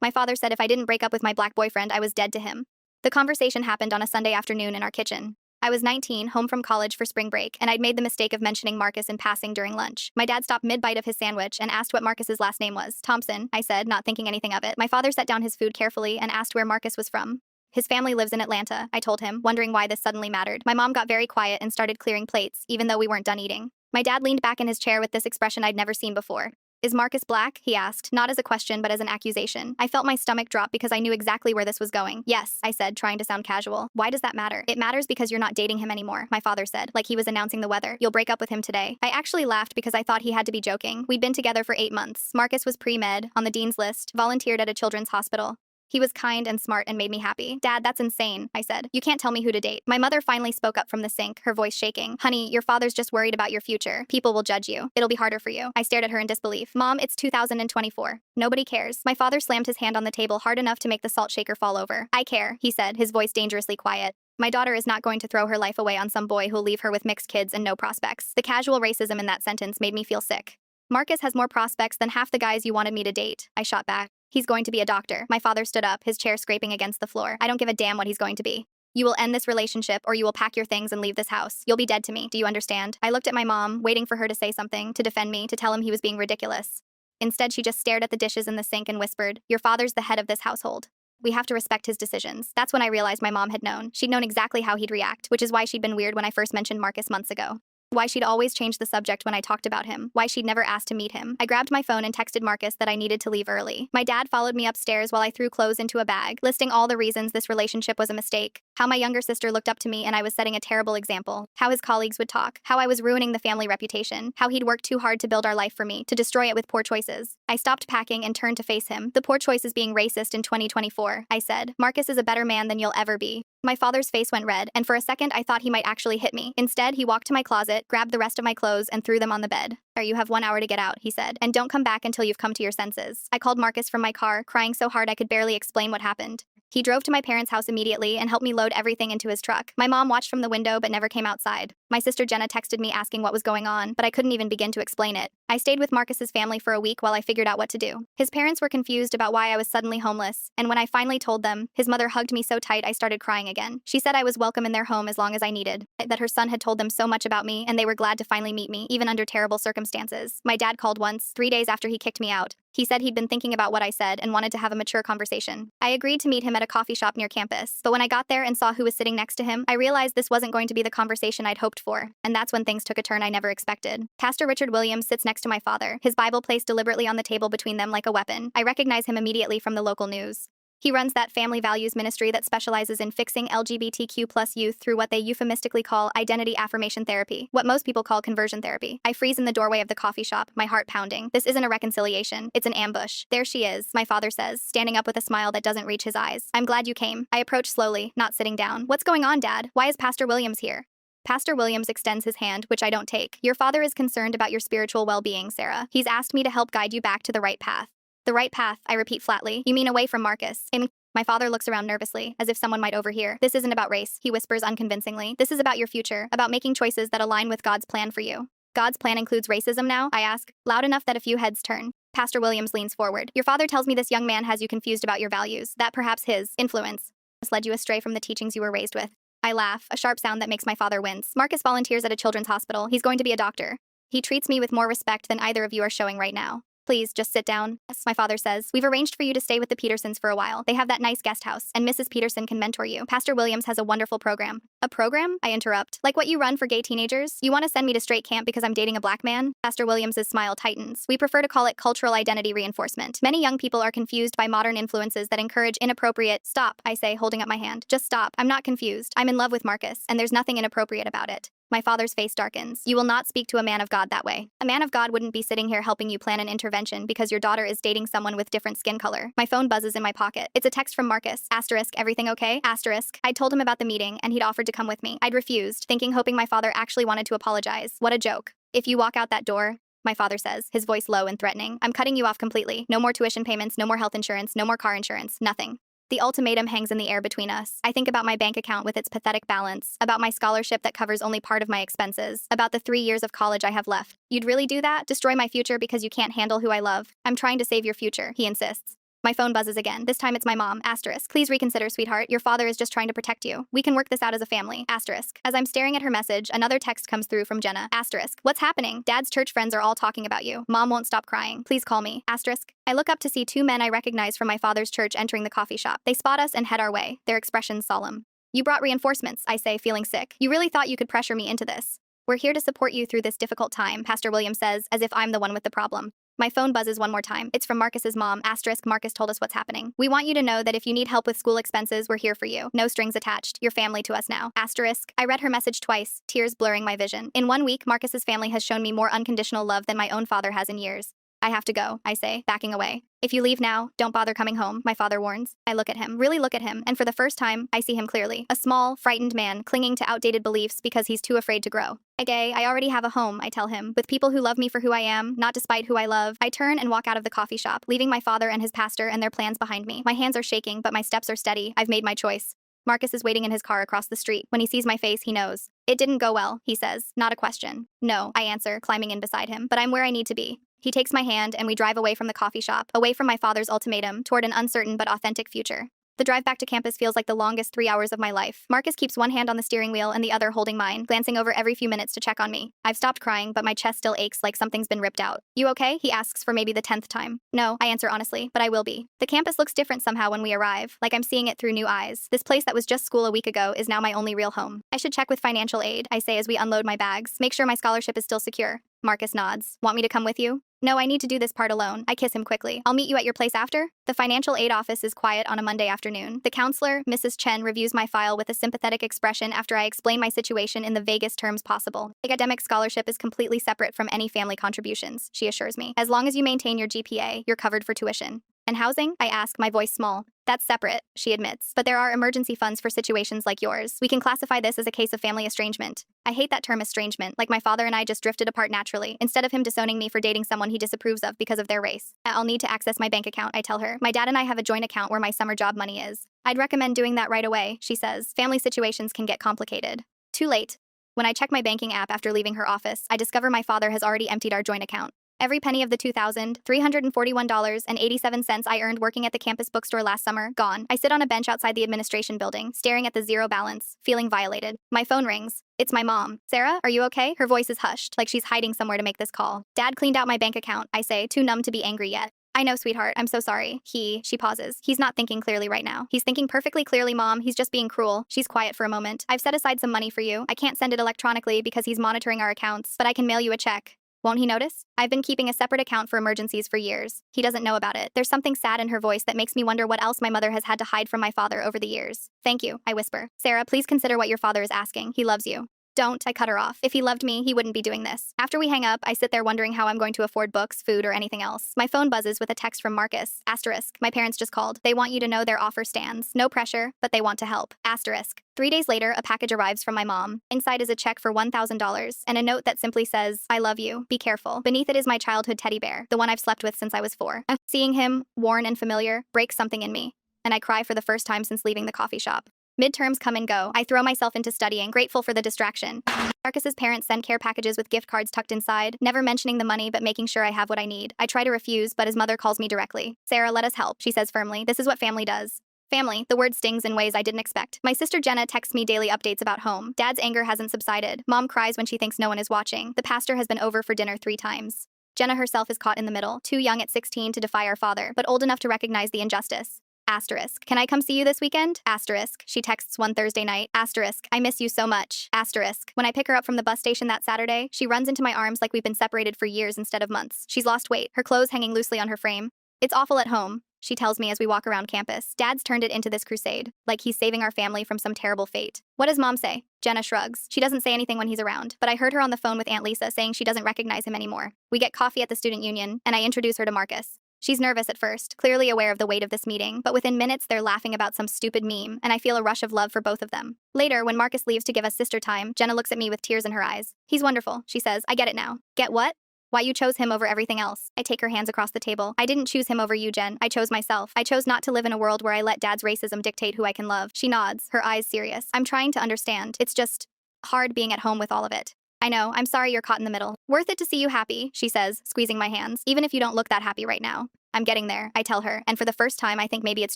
My father said if I didn't break up with my black boyfriend, I was dead to him. The conversation happened on a Sunday afternoon in our kitchen. I was 19, home from college for spring break, and I'd made the mistake of mentioning Marcus in passing during lunch. My dad stopped mid-bite of his sandwich and asked what Marcus's last name was. Thompson, I said, not thinking anything of it. My father set down his food carefully and asked where Marcus was from. His family lives in Atlanta, I told him, wondering why this suddenly mattered. My mom got very quiet and started clearing plates, even though we weren't done eating. My dad leaned back in his chair with this expression I'd never seen before. Is Marcus black? He asked, not as a question but as an accusation. I felt my stomach drop because I knew exactly where this was going. Yes, I said, trying to sound casual. Why does that matter? It matters because you're not dating him anymore, my father said, like he was announcing the weather. You'll break up with him today. I actually laughed because I thought he had to be joking. We'd been together for 8 months. Marcus was pre-med, on the dean's list, volunteered at a children's hospital. He was kind and smart and made me happy. Dad, that's insane, I said. You can't tell me who to date. My mother finally spoke up from the sink, her voice shaking. Honey, your father's just worried about your future. People will judge you. It'll be harder for you. I stared at her in disbelief. Mom, it's 2024. Nobody cares. My father slammed his hand on the table hard enough to make the salt shaker fall over. I care, he said, his voice dangerously quiet. My daughter is not going to throw her life away on some boy who'll leave her with mixed kids and no prospects. The casual racism in that sentence made me feel sick. Marcus has more prospects than half the guys you wanted me to date, I shot back. He's going to be a doctor. My father stood up, his chair scraping against the floor. I don't give a damn what he's going to be. You will end this relationship or you will pack your things and leave this house. You'll be dead to me. Do you understand? I looked at my mom, waiting for her to say something, to defend me, to tell him he was being ridiculous. Instead, she just stared at the dishes in the sink and whispered, your father's the head of this household. We have to respect his decisions. That's when I realized my mom had known. She'd known exactly how he'd react, which is why she'd been weird when I first mentioned Marcus months ago. Why she'd always changed the subject when I talked about him. Why she'd never asked to meet him. I grabbed my phone and texted Marcus that I needed to leave early. My dad followed me upstairs while I threw clothes into a bag, listing all the reasons this relationship was a mistake. How my younger sister looked up to me and I was setting a terrible example. How his colleagues would talk. How I was ruining the family reputation. How he'd worked too hard to build our life for me, to destroy it with poor choices. I stopped packing and turned to face him. The poor choices being racist in 2024, I said. Marcus is a better man than you'll ever be. My father's face went red, and for a second I thought he might actually hit me. Instead, he walked to my closet, grabbed the rest of my clothes, and threw them on the bed. You have 1 hour to get out, he said, and don't come back until you've come to your senses. I called Marcus from my car, crying so hard I could barely explain what happened. He drove to my parents' house immediately and helped me load everything into his truck. My mom watched from the window but never came outside. My sister Jenna texted me asking what was going on, but I couldn't even begin to explain it. I stayed with Marcus's family for a week while I figured out what to do. His parents were confused about why I was suddenly homeless, and when I finally told them, his mother hugged me so tight I started crying again. She said I was welcome in their home as long as I needed, that her son had told them so much about me and they were glad to finally meet me, even under terrible circumstances. My dad called once, 3 days after he kicked me out. He said he'd been thinking about what I said and wanted to have a mature conversation. I agreed to meet him at a coffee shop near campus, but when I got there and saw who was sitting next to him, I realized this wasn't going to be the conversation I'd hoped for, and that's when things took a turn I never expected. Pastor Richard Williams sits next to my father, his Bible placed deliberately on the table between them like a weapon. I recognize him immediately from the local news. He runs that family values ministry that specializes in fixing LGBTQ+ youth through what they euphemistically call identity affirmation therapy, what most people call conversion therapy. I freeze in the doorway of the coffee shop, my heart pounding. This isn't a reconciliation, it's an ambush. There she is, my father says, standing up with a smile that doesn't reach his eyes. I'm glad you came. I approach slowly, not sitting down. What's going on, Dad? Why is Pastor Williams here? Pastor Williams extends his hand, which I don't take. Your father is concerned about your spiritual well-being, Sarah. He's asked me to help guide you back to the right path. The right path, I repeat flatly. You mean away from Marcus? My father looks around nervously, as if someone might overhear. This isn't about race, he whispers unconvincingly. This is about your future, about making choices that align with God's plan for you. God's plan includes racism now? I ask, loud enough that a few heads turn. Pastor Williams leans forward. Your father tells me this young man has you confused about your values, that perhaps his influence has led you astray from the teachings you were raised with. I laugh, a sharp sound that makes my father wince. Marcus volunteers at a children's hospital. He's going to be a doctor. He treats me with more respect than either of you are showing right now. Please, just sit down. Yes, my father says. We've arranged for you to stay with the Petersons for a while. They have that nice guest house, and Mrs. Peterson can mentor you. Pastor Williams has a wonderful program. A program? I interrupt. Like what you run for gay teenagers? You want to send me to straight camp because I'm dating a black man? Pastor Williams's smile tightens. We prefer to call it cultural identity reinforcement. Many young people are confused by modern influences that encourage inappropriate— Stop, I say, holding up my hand. Just stop. I'm not confused. I'm in love with Marcus, and there's nothing inappropriate about it. My father's face darkens. You will not speak to a man of God that way. A man of God wouldn't be sitting here helping you plan an intervention because your daughter is dating someone with different skin color. My phone buzzes in my pocket. It's a text from Marcus. Asterisk, everything okay? Asterisk. I'd told him about the meeting and he'd offered to come with me. I'd refused, hoping my father actually wanted to apologize. What a joke. If you walk out that door, my father says, his voice low and threatening, I'm cutting you off completely. No more tuition payments, no more health insurance, no more car insurance, nothing. The ultimatum hangs in the air between us. I think about my bank account with its pathetic balance, about my scholarship that covers only part of my expenses, about the 3 years of college I have left. You'd really do that? Destroy my future because you can't handle who I love? I'm trying to save your future, he insists. My phone buzzes again. This time it's my mom. Asterisk. Please reconsider, sweetheart. Your father is just trying to protect you. We can work this out as a family. Asterisk. As I'm staring at her message, another text comes through from Jenna. Asterisk. What's happening? Dad's church friends are all talking about you. Mom won't stop crying. Please call me. Asterisk. I look up to see two men I recognize from my father's church entering the coffee shop. They spot us and head our way, their expressions solemn. You brought reinforcements, I say, feeling sick. You really thought you could pressure me into this. We're here to support you through this difficult time, Pastor William says, as if I'm the one with the problem. My phone buzzes one more time. It's from Marcus's mom. Asterisk. Marcus told us what's happening. We want you to know that if you need help with school expenses, we're here for you. No strings attached. You're family to us now. Asterisk. I read her message twice, tears blurring my vision. In 1 week, Marcus's family has shown me more unconditional love than my own father has in years. I have to go, I say, backing away. If you leave now, don't bother coming home, my father warns. I look at him, really look at him, and for the first time, I see him clearly. A small, frightened man clinging to outdated beliefs because he's too afraid to grow. I already have a home, I tell him, with people who love me for who I am, not despite who I love. I turn and walk out of the coffee shop, leaving my father and his pastor and their plans behind me. My hands are shaking, but my steps are steady. I've made my choice. Marcus is waiting in his car across the street. When he sees my face, he knows. It didn't go well, he says, not a question. No, I answer, climbing in beside him, but I'm where I need to be. He takes my hand and we drive away from the coffee shop, away from my father's ultimatum, toward an uncertain but authentic future. The drive back to campus feels like the longest 3 hours of my life. Marcus keeps one hand on the steering wheel and the other holding mine, glancing over every few minutes to check on me. I've stopped crying, but my chest still aches like something's been ripped out. You okay? He asks for maybe the 10th time. No, I answer honestly, but I will be. The campus looks different somehow when we arrive, like I'm seeing it through new eyes. This place that was just school a week ago is now my only real home. I should check with financial aid, I say as we unload my bags. Make sure my scholarship is still secure. Marcus nods. Want me to come with you? No, I need to do this part alone. I kiss him quickly. I'll meet you at your place after. The financial aid office is quiet on a Monday afternoon. The counselor, Mrs. Chen, reviews my file with a sympathetic expression after I explain my situation in the vaguest terms possible. Academic scholarship is completely separate from any family contributions, she assures me. As long as you maintain your GPA, you're covered for tuition. And housing? I ask, my voice small. That's separate, she admits. But there are emergency funds for situations like yours. We can classify this as a case of family estrangement. I hate that term estrangement, like my father and I just drifted apart naturally, instead of him disowning me for dating someone he disapproves of because of their race. I'll need to access my bank account, I tell her. My dad and I have a joint account where my summer job money is. I'd recommend doing that right away, she says. Family situations can get complicated. Too late. When I check my banking app after leaving her office, I discover my father has already emptied our joint account. Every penny of the $2,341.87 I earned working at the campus bookstore last summer, gone. I sit on a bench outside the administration building, staring at the zero balance, feeling violated. My phone rings. It's my mom. Sarah, are you okay? Her voice is hushed, like she's hiding somewhere to make this call. Dad cleaned out my bank account, I say, too numb to be angry yet. I know, sweetheart, I'm so sorry. She pauses. He's not thinking clearly right now. He's thinking perfectly clearly, Mom. He's just being cruel. She's quiet for a moment. I've set aside some money for you. I can't send it electronically because he's monitoring our accounts, but I can mail you a check. Won't he notice? I've been keeping a separate account for emergencies for years. He doesn't know about it. There's something sad in her voice that makes me wonder what else my mother has had to hide from my father over the years. Thank you, I whisper. Sarah, please consider what your father is asking. He loves you. Don't, I cut her off. If he loved me, he wouldn't be doing this. After we hang up, I sit there wondering how I'm going to afford books, food, or anything else. My phone buzzes with a text from Marcus. Asterisk. My parents just called. They want you to know their offer stands. No pressure, but they want to help. Asterisk. 3 days later, a package arrives from my mom. Inside is a check for $1,000 and a note that simply says, I love you. Be careful. Beneath it is my childhood teddy bear, the one I've slept with since I was 4. Seeing him, worn and familiar, breaks something in me, and I cry for the first time since leaving the coffee shop. Midterms come and go. I throw myself into studying, grateful for the distraction. Marcus's parents send care packages with gift cards tucked inside, never mentioning the money but making sure I have what I need. I try to refuse, but his mother calls me directly. Sarah, let us help, she says firmly. This is what family does. Family, the word stings in ways I didn't expect. My sister Jenna texts me daily updates about home. Dad's anger hasn't subsided. Mom cries when she thinks no one is watching. The pastor has been over for dinner 3 times. Jenna herself is caught in the middle, too young at 16 to defy our father, but old enough to recognize the injustice. Asterisk. Can I come see you this weekend? Asterisk. She texts one Thursday night. Asterisk. I miss you so much. Asterisk. When I pick her up from the bus station that Saturday, she runs into my arms like we've been separated for years instead of months. She's lost weight, her clothes hanging loosely on her frame. It's awful at home, she tells me as we walk around campus. Dad's turned it into this crusade, like he's saving our family from some terrible fate. What does Mom say? Jenna shrugs. She doesn't say anything when he's around, but I heard her on the phone with Aunt Lisa saying she doesn't recognize him anymore. We get coffee at the student union, and I introduce her to Marcus. She's nervous at first, clearly aware of the weight of this meeting, but within minutes they're laughing about some stupid meme, and I feel a rush of love for both of them. Later, when Marcus leaves to give us sister time, Jenna looks at me with tears in her eyes. He's wonderful, she says. I get it now. Get what? Why you chose him over everything else. I take her hands across the table. I didn't choose him over you, Jen. I chose myself. I chose not to live in a world where I let Dad's racism dictate who I can love. She nods, her eyes serious. I'm trying to understand. It's just hard being at home with all of it. I know, I'm sorry you're caught in the middle. Worth it to see you happy, she says, squeezing my hands, even if you don't look that happy right now. I'm getting there, I tell her, and for the first time I think maybe it's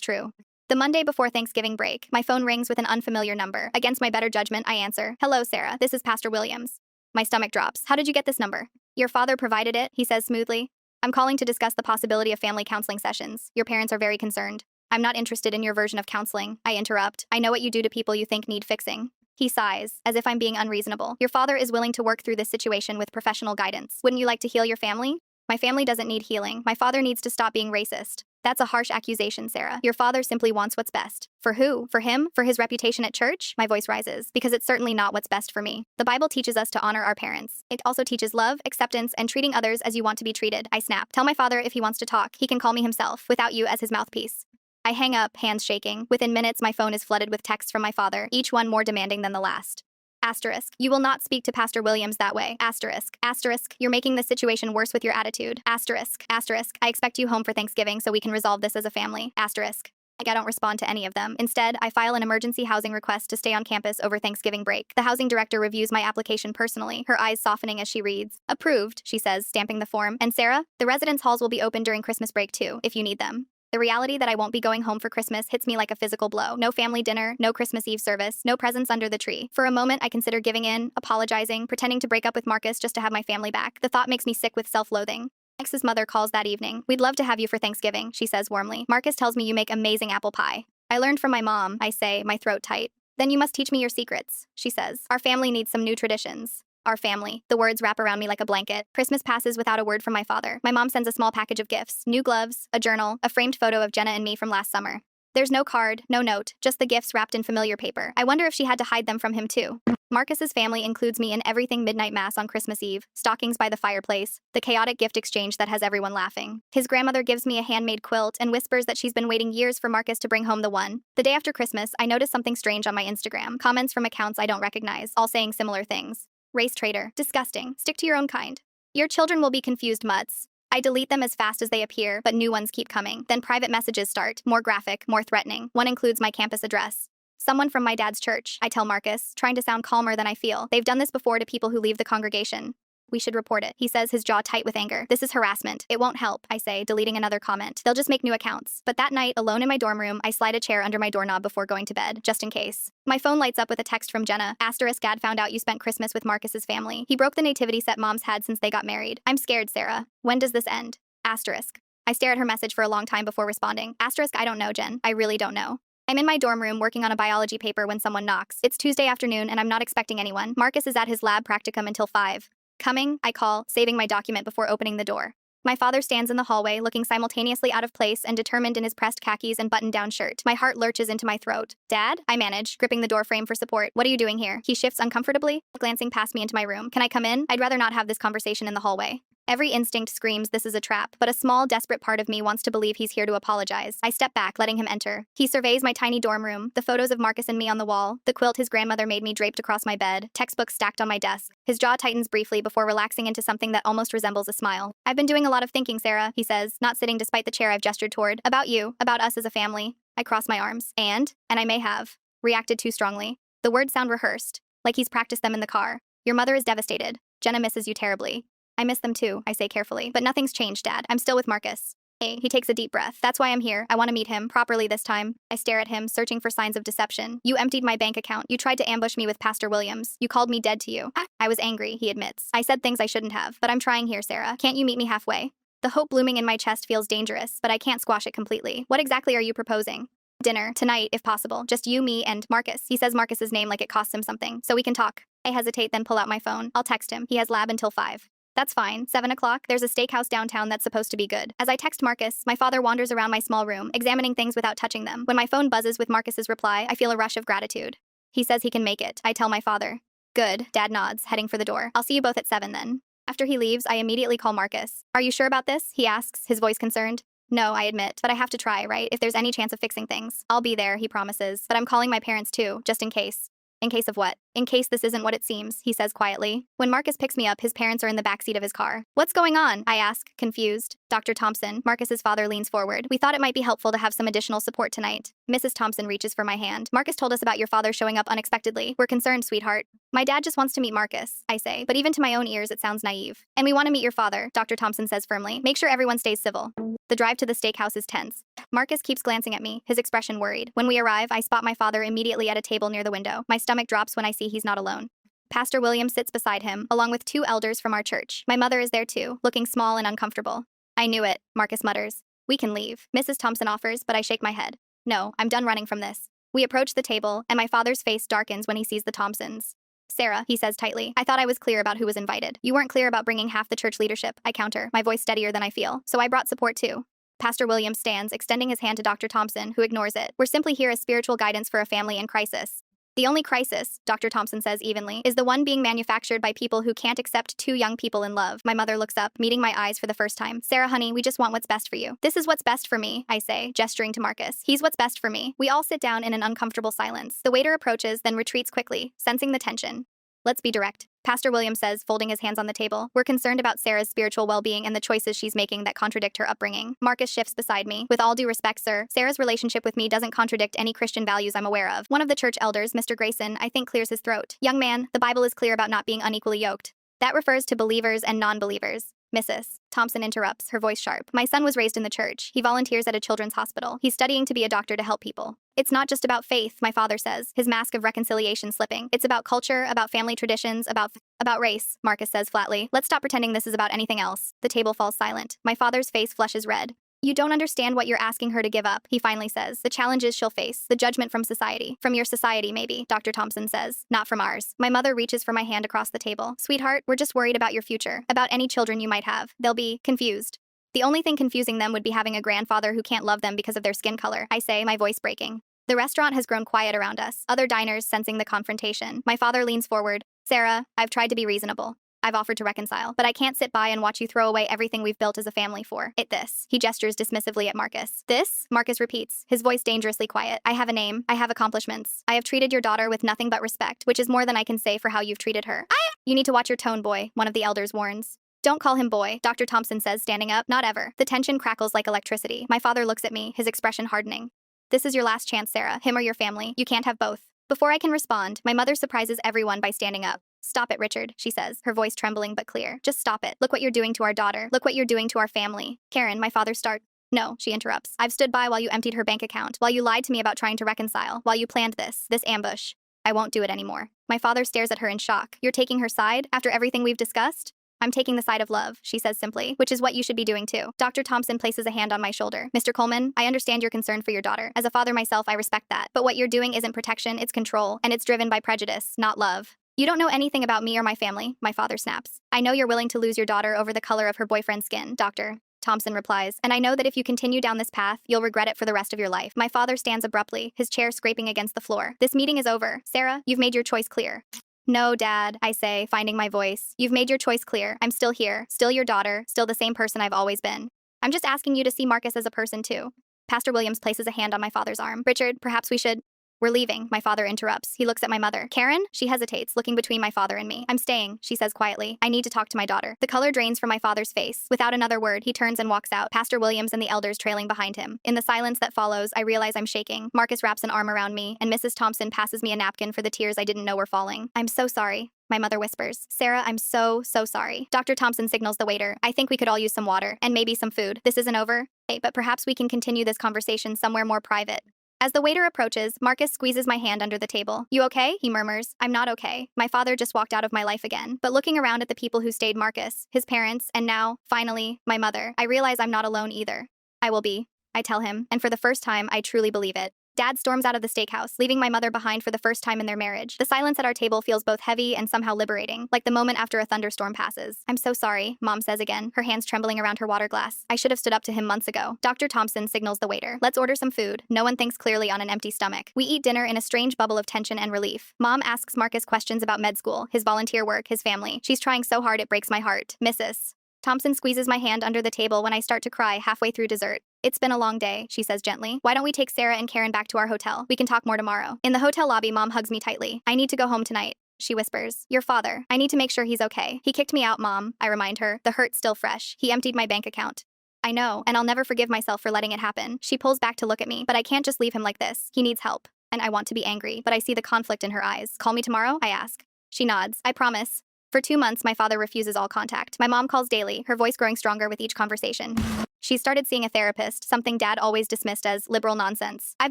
true. The Monday before Thanksgiving break, my phone rings with an unfamiliar number. Against my better judgment, I answer. Hello, Sarah, this is Pastor Williams. My stomach drops. How did you get this number? Your father provided it, he says smoothly. I'm calling to discuss the possibility of family counseling sessions. Your parents are very concerned. I'm not interested in your version of counseling, I interrupt. I know what you do to people you think need fixing. He sighs, as if I'm being unreasonable. Your father is willing to work through this situation with professional guidance. Wouldn't you like to heal your family? My family doesn't need healing. My father needs to stop being racist. That's a harsh accusation, Sarah. Your father simply wants what's best. For who? For him? For his reputation at church? My voice rises, because it's certainly not what's best for me. The Bible teaches us to honor our parents. It also teaches love, acceptance, and treating others as you want to be treated. I snap. Tell my father if he wants to talk, he can call me himself, without you as his mouthpiece. I hang up, hands shaking. Within minutes, my phone is flooded with texts from my father, each one more demanding than the last. Asterisk. You will not speak to Pastor Williams that way. Asterisk. Asterisk. You're making this situation worse with your attitude. Asterisk. Asterisk. I expect you home for Thanksgiving so we can resolve this as a family. Asterisk. I don't respond to any of them. Instead, I file an emergency housing request to stay on campus over Thanksgiving break. The housing director reviews my application personally, her eyes softening as she reads. Approved, she says, stamping the form. And Sarah, the residence halls will be open during Christmas break too, if you need them. The reality that I won't be going home for Christmas hits me like a physical blow. No family dinner, no Christmas Eve service, no presents under the tree. For a moment, I consider giving in, apologizing, pretending to break up with Marcus just to have my family back. The thought makes me sick with self-loathing. Max's mother calls that evening. We'd love to have you for Thanksgiving, she says warmly. Marcus tells me you make amazing apple pie. I learned from my mom, I say, my throat tight. Then you must teach me your secrets, she says. Our family needs some new traditions. Our family. The words wrap around me like a blanket. Christmas passes without a word from my father. My mom sends a small package of gifts, new gloves, a journal, a framed photo of Jenna and me from last summer. There's no card, no note, just the gifts wrapped in familiar paper. I wonder if she had to hide them from him too. Marcus's family includes me in everything midnight mass on Christmas Eve, stockings by the fireplace, the chaotic gift exchange that has everyone laughing. His grandmother gives me a handmade quilt and whispers that she's been waiting years for Marcus to bring home the one. The day after Christmas, I notice something strange on my Instagram. Comments from accounts I don't recognize, all saying similar things. Race traitor. Disgusting. Stick to your own kind. Your children will be confused mutts. I delete them as fast as they appear, but new ones keep coming. Then private messages start, more graphic, more threatening. One includes my campus address. Someone from my dad's church, I tell Marcus, trying to sound calmer than I feel. They've done this before to people who leave the congregation. We should report it. He says, his jaw tight with anger. This is harassment. It won't help, I say, deleting another comment. They'll just make new accounts. But that night, alone in my dorm room, I slide a chair under my doorknob before going to bed, just in case. My phone lights up with a text from Jenna. Asterisk, Dad found out you spent Christmas with Marcus's family. He broke the nativity set Mom's had since they got married. I'm scared, Sarah. When does this end? Asterisk. I stare at her message for a long time before responding. Asterisk, I don't know, Jen. I really don't know. I'm in my dorm room working on a biology paper when someone knocks. It's Tuesday afternoon and I'm not expecting anyone. Marcus is at his lab practicum until 5. Coming, I call, saving my document before opening the door. My father stands in the hallway, looking simultaneously out of place and determined in his pressed khakis and button-down shirt. My heart lurches into my throat. Dad? I manage, gripping the door frame for support. What are you doing here? He shifts uncomfortably, glancing past me into my room. Can I come in? I'd rather not have this conversation in the hallway. Every instinct screams this is a trap, but a small, desperate part of me wants to believe he's here to apologize. I step back, letting him enter. He surveys my tiny dorm room, the photos of Marcus and me on the wall, the quilt his grandmother made me draped across my bed, textbooks stacked on my desk. His jaw tightens briefly before relaxing into something that almost resembles a smile. I've been doing a lot of thinking, Sarah, he says, not sitting despite the chair I've gestured toward. About you, about us as a family. I cross my arms. And I may have reacted too strongly. The words sound rehearsed, like he's practiced them in the car. Your mother is devastated. Jenna misses you terribly. I miss them too, I say carefully. But nothing's changed, Dad. I'm still with Marcus. Hey, he takes a deep breath. That's why I'm here. I want to meet him, properly this time. I stare at him, searching for signs of deception. You emptied my bank account. You tried to ambush me with Pastor Williams. You called me dead to you. I was angry, he admits. I said things I shouldn't have. But I'm trying here, Sarah. Can't you meet me halfway? The hope blooming in my chest feels dangerous, but I can't squash it completely. What exactly are you proposing? Dinner, tonight, if possible. Just you, me, and Marcus. He says Marcus's name like it costs him something, so we can talk. I hesitate, then pull out my phone. I'll text him. He has lab until 5. That's fine. 7 o'clock, there's a steakhouse downtown that's supposed to be good. As I text Marcus, my father wanders around my small room, examining things without touching them. When my phone buzzes with Marcus's reply, I feel a rush of gratitude. He says he can make it. I tell my father. Good, Dad nods, heading for the door. I'll see you both at 7 then. After he leaves, I immediately call Marcus. Are you sure about this? He asks, his voice concerned. No, I admit, but I have to try, right? If there's any chance of fixing things. I'll be there, he promises, but I'm calling my parents too, just in case. In case of what? In case this isn't what it seems, he says quietly. When Marcus picks me up, his parents are in the backseat of his car. What's going on? I ask, confused. Dr. Thompson, Marcus's father leans forward. We thought it might be helpful to have some additional support tonight. Mrs. Thompson reaches for my hand. Marcus told us about your father showing up unexpectedly. We're concerned, sweetheart. My dad just wants to meet Marcus, I say, but even to my own ears it sounds naive. And we want to meet your father, Dr. Thompson says firmly. Make sure everyone stays civil. The drive to the steakhouse is tense. Marcus keeps glancing at me, his expression worried. When we arrive, I spot my father immediately at a table near the window. My stomach drops when I see he's not alone. Pastor William sits beside him, along with 2 elders from our church. My mother is there too, looking small and uncomfortable. I knew it, Marcus mutters. We can leave, Mrs. Thompson offers, but I shake my head. No, I'm done running from this. We approach the table, and my father's face darkens when he sees the Thompsons. Sarah, he says tightly, I thought I was clear about who was invited. You weren't clear about bringing half the church leadership, I counter, my voice steadier than I feel, so I brought support too. Pastor William stands, extending his hand to Dr. Thompson, who ignores it. We're simply here as spiritual guidance for a family in crisis. The only crisis, Dr. Thompson says evenly, is the one being manufactured by people who can't accept 2 young people in love. My mother looks up, meeting my eyes for the first time. Sarah, honey, we just want what's best for you. This is what's best for me, I say, gesturing to Marcus. He's what's best for me. We all sit down in an uncomfortable silence. The waiter approaches, then retreats quickly, sensing the tension. Let's be direct. Pastor William says, folding his hands on the table. We're concerned about Sarah's spiritual well-being and the choices she's making that contradict her upbringing. Marcus shifts beside me. With all due respect, sir, Sarah's relationship with me doesn't contradict any Christian values I'm aware of. One of the church elders, Mr. Grayson, I think clears his throat. Young man, the Bible is clear about not being unequally yoked. That refers to believers and non-believers. Mrs. Thompson interrupts, her voice sharp. My son was raised in the church. He volunteers at a children's hospital. He's studying to be a doctor to help people. It's not just about faith, my father says, his mask of reconciliation slipping. It's about culture, about family traditions, about race, Marcus says flatly. Let's stop pretending this is about anything else. The table falls silent. My father's face flushes red. You don't understand what you're asking her to give up, he finally says. The challenges she'll face, the judgment from society. From your society, maybe, Dr. Thompson says. Not from ours. My mother reaches for my hand across the table. Sweetheart, we're just worried about your future, about any children you might have. They'll be confused. The only thing confusing them would be having a grandfather who can't love them because of their skin color, I say, my voice breaking. The restaurant has grown quiet around us, other diners sensing the confrontation. My father leans forward. Sarah, I've tried to be reasonable. I've offered to reconcile, but I can't sit by and watch you throw away everything we've built as a family for this. He gestures dismissively at Marcus. This? Marcus repeats, his voice dangerously quiet. I have a name. I have accomplishments. I have treated your daughter with nothing but respect, which is more than I can say for how you've treated her. You need to watch your tone, boy, one of the elders warns. Don't call him boy, Dr. Thompson says, standing up. Not ever. The tension crackles like electricity. My father looks at me, his expression hardening. This is your last chance, Sarah. Him or your family. You can't have both. Before I can respond, my mother surprises everyone by standing up. Stop it, Richard, she says, her voice trembling but clear. Just stop it. Look what you're doing to our daughter. Look what you're doing to our family. Karen, my father starts. No, she interrupts. I've stood by while you emptied her bank account, while you lied to me about trying to reconcile, while you planned this ambush. I won't do it anymore. My father stares at her in shock. You're taking her side after everything we've discussed? I'm taking the side of love, she says simply, which is what you should be doing too. Dr. Thompson places a hand on my shoulder. Mr. Coleman, I understand your concern for your daughter. As a father myself, I respect that. But what you're doing isn't protection, it's control, and it's driven by prejudice, not love. You don't know anything about me or my family, my father snaps. I know you're willing to lose your daughter over the color of her boyfriend's skin, Dr. Thompson replies, and I know that if you continue down this path, you'll regret it for the rest of your life. My father stands abruptly, his chair scraping against the floor. This meeting is over. Sarah, you've made your choice clear. No, Dad, I say, finding my voice. You've made your choice clear. I'm still here, still your daughter, still the same person I've always been. I'm just asking you to see Marcus as a person too. Pastor Williams places a hand on my father's arm. Richard, perhaps we should... We're leaving, my father interrupts. He looks at my mother. Karen? She hesitates, looking between my father and me. I'm staying, she says quietly. I need to talk to my daughter. The color drains from my father's face. Without another word, he turns and walks out, Pastor Williams and the elders trailing behind him. In the silence that follows, I realize I'm shaking. Marcus wraps an arm around me, and Mrs. Thompson passes me a napkin for the tears I didn't know were falling. I'm so sorry, my mother whispers. Sarah, I'm so sorry. Dr. Thompson signals the waiter. I think we could all use some water, and maybe some food. This isn't over. Hey, but perhaps we can continue this conversation somewhere more private. As the waiter approaches, Marcus squeezes my hand under the table. You okay? He murmurs. I'm not okay. My father just walked out of my life again. But looking around at the people who stayed, Marcus, his parents, and now, finally, my mother, I realize I'm not alone either. I will be, I tell him, and for the first time, I truly believe it. Dad storms out of the steakhouse, leaving my mother behind for the first time in their marriage. The silence at our table feels both heavy and somehow liberating, like the moment after a thunderstorm passes. I'm so sorry, Mom says again, her hands trembling around her water glass. I should have stood up to him months ago. Dr. Thompson signals the waiter. Let's order some food. No one thinks clearly on an empty stomach. We eat dinner in a strange bubble of tension and relief. Mom asks Marcus questions about med school, his volunteer work, his family. She's trying so hard it breaks my heart. Mrs. Thompson squeezes my hand under the table when I start to cry halfway through dessert. It's been a long day, she says gently. Why don't we take Sarah and Karen back to our hotel? We can talk more tomorrow. In the hotel lobby, Mom hugs me tightly. I need to go home tonight, she whispers. Your father. I need to make sure he's okay. He kicked me out, Mom, I remind her, the hurt still fresh. He emptied my bank account. I know, and I'll never forgive myself for letting it happen. She pulls back to look at me, but I can't just leave him like this. He needs help. And I want to be angry, but I see the conflict in her eyes. Call me tomorrow? I ask. She nods. I promise. For 2 months, my father refuses all contact. My mom calls daily, her voice growing stronger with each conversation. She started seeing a therapist, something Dad always dismissed as liberal nonsense. I've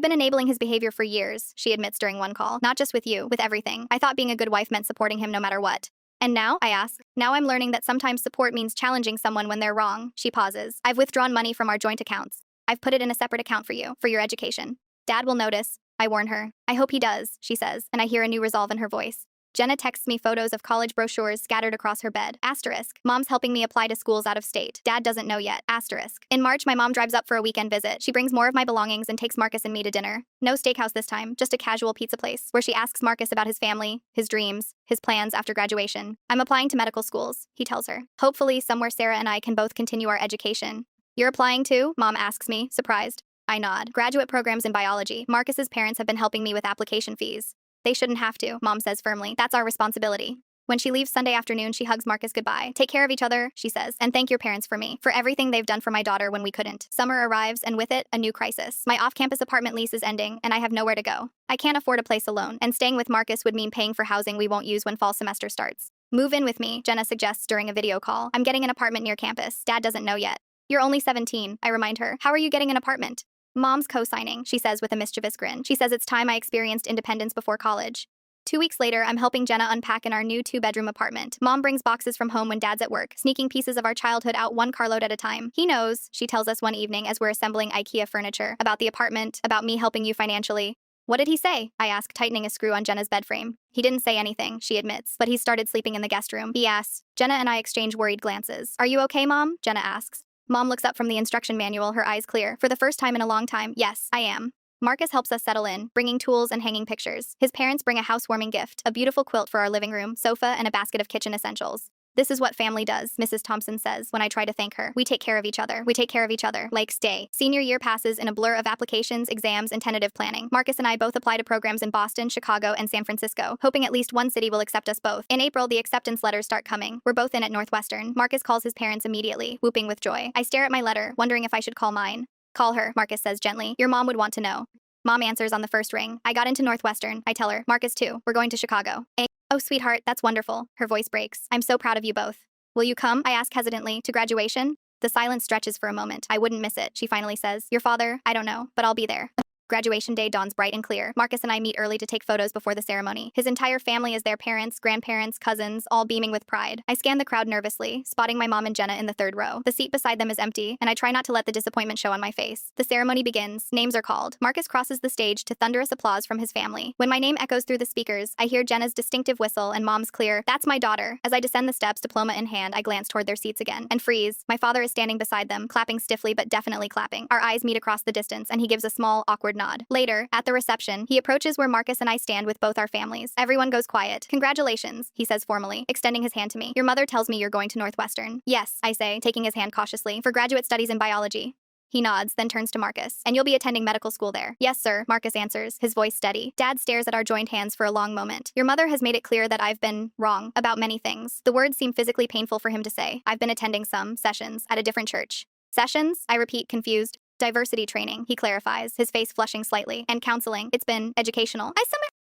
been enabling his behavior for years, she admits during one call. Not just with you, with everything. I thought being a good wife meant supporting him no matter what. And now, I ask, now I'm learning that sometimes support means challenging someone when they're wrong. She pauses. I've withdrawn money from our joint accounts. I've put it in a separate account for you, for your education. Dad will notice. I warn her. I hope he does, she says, and I hear a new resolve in her voice. Jenna texts me photos of college brochures scattered across her bed. Asterisk. Mom's helping me apply to schools out of state. Dad doesn't know yet. Asterisk. In March, my mom drives up for a weekend visit. She brings more of my belongings and takes Marcus and me to dinner. No steakhouse this time, just a casual pizza place, where she asks Marcus about his family, his dreams, his plans after graduation. I'm applying to medical schools, he tells her. Hopefully, somewhere Sarah and I can both continue our education. You're applying too? Mom asks me, surprised. I nod. Graduate programs in biology. Marcus's parents have been helping me with application fees. They shouldn't have to, Mom says firmly. That's our responsibility. When she leaves Sunday afternoon, she hugs Marcus goodbye. Take care of each other, she says, and thank your parents for me, for everything they've done for my daughter when we couldn't. Summer arrives, and with it, a new crisis. My off-campus apartment lease is ending, and I have nowhere to go. I can't afford a place alone, and staying with Marcus would mean paying for housing we won't use when fall semester starts. Move in with me, Jenna suggests during a video call. I'm getting an apartment near campus. Dad doesn't know yet. You're only 17, I remind her. How are you getting an apartment? Mom's co-signing, she says with a mischievous grin. She says it's time I experienced independence before college. 2 weeks later, I'm helping Jenna unpack in our new 2-bedroom apartment. Mom brings boxes from home when Dad's at work, sneaking pieces of our childhood out one carload at a time. He knows, she tells us one evening as we're assembling IKEA furniture, about the apartment, about me helping you financially. What did he say? I ask, tightening a screw on Jenna's bed frame. He didn't say anything, she admits, but he's started sleeping in the guest room. He asks. Jenna and I exchange worried glances. Are you okay, Mom? Jenna asks. Mom looks up from the instruction manual, her eyes clear. For the first time in a long time, yes, I am. Marcus helps us settle in, bringing tools and hanging pictures. His parents bring a housewarming gift, a beautiful quilt for our living room, sofa, and a basket of kitchen essentials. This is what family does, Mrs. Thompson says when I try to thank her. We take care of each other. We take care of each other. Like stay. Senior year passes in a blur of applications, exams, and tentative planning. Marcus and I both apply to programs in Boston, Chicago, and San Francisco, hoping at least one city will accept us both. In April, the acceptance letters start coming. We're both in at Northwestern. Marcus calls his parents immediately, whooping with joy. I stare at my letter, wondering if I should call mine. Call her, Marcus says gently. Your mom would want to know. Mom answers on the first ring. I got into Northwestern. I tell her. Marcus too. We're going to Chicago. Oh, sweetheart, that's wonderful. Her voice breaks. I'm so proud of you both. Will you come? I ask hesitantly. To graduation? The silence stretches for a moment. I wouldn't miss it, she finally says. Your father? I don't know, but I'll be there. Graduation day dawns bright and clear. Marcus and I meet early to take photos before the ceremony. His entire family is there, parents, grandparents, cousins, all beaming with pride. I scan the crowd nervously, spotting my mom and Jenna in the third row. The seat beside them is empty, and I try not to let the disappointment show on my face. The ceremony begins. Names are called. Marcus crosses the stage to thunderous applause from his family. When my name echoes through the speakers, I hear Jenna's distinctive whistle and Mom's clear, "That's my daughter." As I descend the steps, diploma in hand, I glance toward their seats again and freeze. My father is standing beside them, clapping stiffly but definitely clapping. Our eyes meet across the distance, and he gives a small, awkward nod. Later, at the reception, he approaches where Marcus and I stand with both our families. Everyone goes quiet. Congratulations, he says formally, extending his hand to me. Your mother tells me you're going to Northwestern. Yes, I say, taking his hand cautiously, for graduate studies in biology. He nods, then turns to Marcus. And you'll be attending medical school there. Yes, sir, Marcus answers, his voice steady. Dad stares at our joined hands for a long moment. Your mother has made it clear that I've been wrong about many things. The words seem physically painful for him to say. I've been attending some sessions at a different church. Sessions? I repeat, confused. Diversity training, he clarifies, his face flushing slightly. And counseling. It's been educational.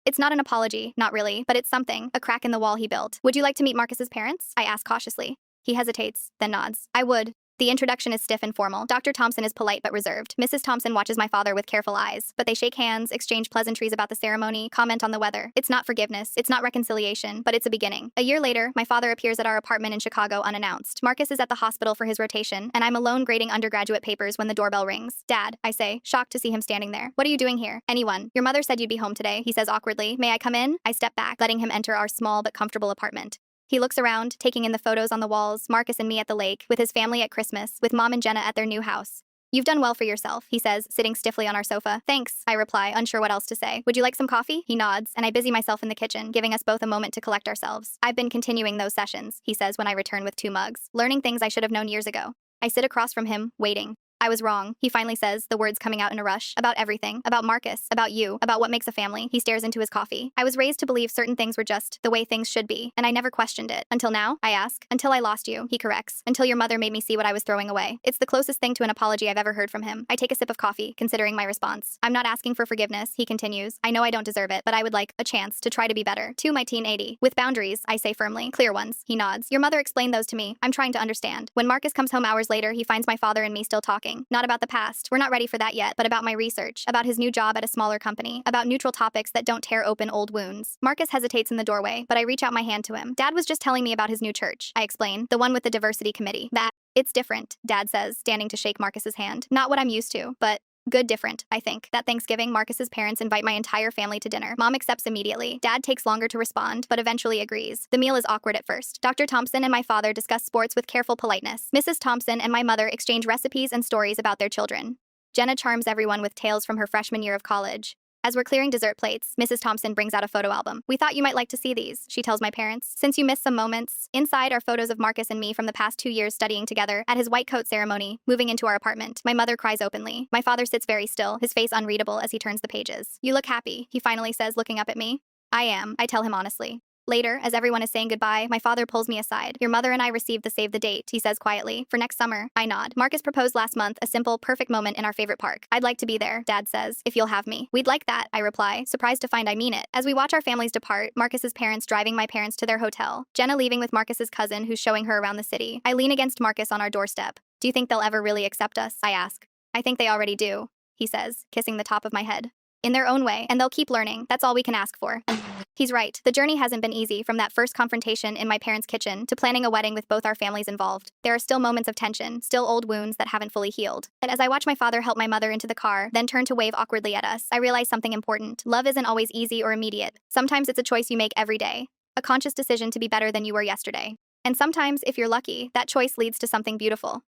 It's not an apology, not really, but it's something, a crack in the wall he built. Would you like to meet Marcus's parents? I ask cautiously. He hesitates, then nods. I would. The introduction is stiff and formal. Dr. Thompson is polite but reserved. Mrs. Thompson watches my father with careful eyes, but they shake hands, exchange pleasantries about the ceremony, comment on the weather. It's not forgiveness, it's not reconciliation, but it's a beginning. A year later, my father appears at our apartment in Chicago unannounced. Marcus is at the hospital for his rotation, and I'm alone grading undergraduate papers when the doorbell rings. Dad, I say, shocked to see him standing there. What are you doing here? Anyone. Your mother said you'd be home today, he says awkwardly. May I come in? I step back, letting him enter our small but comfortable apartment. He looks around, taking in the photos on the walls, Marcus and me at the lake, with his family at Christmas, with Mom and Jenna at their new house. You've done well for yourself, he says, sitting stiffly on our sofa. Thanks, I reply, unsure what else to say. Would you like some coffee? He nods, and I busy myself in the kitchen, giving us both a moment to collect ourselves. I've been continuing those sessions, he says when I return with 2 mugs, learning things I should have known years ago. I sit across from him, waiting. I was wrong, he finally says, the words coming out in a rush. About everything. About Marcus. About you. About what makes a family. He stares into his coffee. I was raised to believe certain things were just the way things should be, and I never questioned it. Until now? I ask. Until I lost you, he corrects. Until your mother made me see what I was throwing away. It's the closest thing to an apology I've ever heard from him. I take a sip of coffee, considering my response. I'm not asking for forgiveness, he continues. I know I don't deserve it, but I would like a chance to try to be better. To my teen 80. With boundaries, I say firmly. Clear ones. He nods. Your mother explained those to me. I'm trying to understand. When Marcus comes home hours later, he finds my father and me still talking. Not about the past. We're not ready for that yet, but about my research, about his new job at a smaller company, about neutral topics that don't tear open old wounds. Marcus hesitates in the doorway, but I reach out my hand to him. Dad was just telling me about his new church, I explain, the one with the diversity committee. It's different, Dad says, standing to shake Marcus's hand. Not what I'm used to, but good different, I think. That Thanksgiving, Marcus's parents invite my entire family to dinner. Mom accepts immediately. Dad takes longer to respond, but eventually agrees. The meal is awkward at first. Dr. Thompson and my father discuss sports with careful politeness. Mrs. Thompson and my mother exchange recipes and stories about their children. Jenna charms everyone with tales from her freshman year of college. As we're clearing dessert plates, Mrs. Thompson brings out a photo album. We thought you might like to see these, she tells my parents, since you missed some moments. Inside are photos of Marcus and me from the past 2 years studying together, at his white coat ceremony, moving into our apartment. My mother cries openly. My father sits very still, his face unreadable as he turns the pages. You look happy, he finally says, looking up at me. I am, I tell him honestly. Later, as everyone is saying goodbye, my father pulls me aside. Your mother and I received the save the date, he says quietly, for next summer. I nod. Marcus proposed last month, a simple, perfect moment in our favorite park. I'd like to be there, Dad says, if you'll have me. We'd like that, I reply, surprised to find I mean it. As we watch our families depart, Marcus's parents driving my parents to their hotel, Jenna leaving with Marcus's cousin who's showing her around the city. I lean against Marcus on our doorstep. Do you think they'll ever really accept us? I ask. I think they already do, he says, kissing the top of my head. In their own way, and they'll keep learning. That's all we can ask for. He's right. The journey hasn't been easy, from that first confrontation in my parents' kitchen to planning a wedding with both our families involved. There are still moments of tension, still old wounds that haven't fully healed. And as I watch my father help my mother into the car, then turn to wave awkwardly at us, I realize something important. Love isn't always easy or immediate. Sometimes it's a choice you make every day, a conscious decision to be better than you were yesterday. And sometimes, if you're lucky, that choice leads to something beautiful.